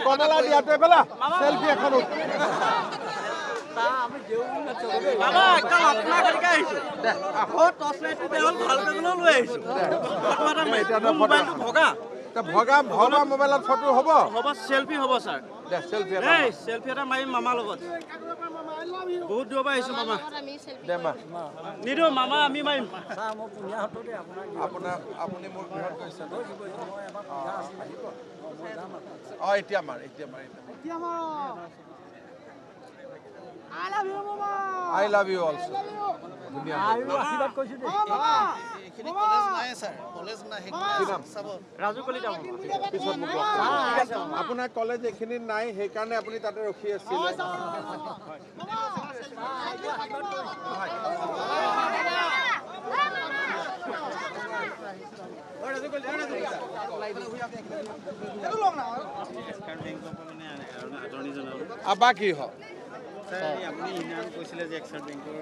কমলা দিয়াটো পেলা সেলফি এখন ভগা ভগা মোবাইলত ফটো হ'ব হ'ব সেলফি হ'ব স্যার সেলফি সেলফি এটা মাৰিম মামাৰ লগত বহুত দূৰৰ পৰা আহিছো মামা দে মা নিদিওঁ মামা আমি মাৰিম আপোনাৰ আপুনি মোৰ বিৰত কৈছে এতিয়া মাৰ I love you also. আপোনাৰ কলেজ এইখিনি নাই সেইকাৰণে আপুনি তাতে ৰখি আছিল আবা কি হয় আপুনি ইনাম কৈছিলে যে এক্সাৰ বেংকৰ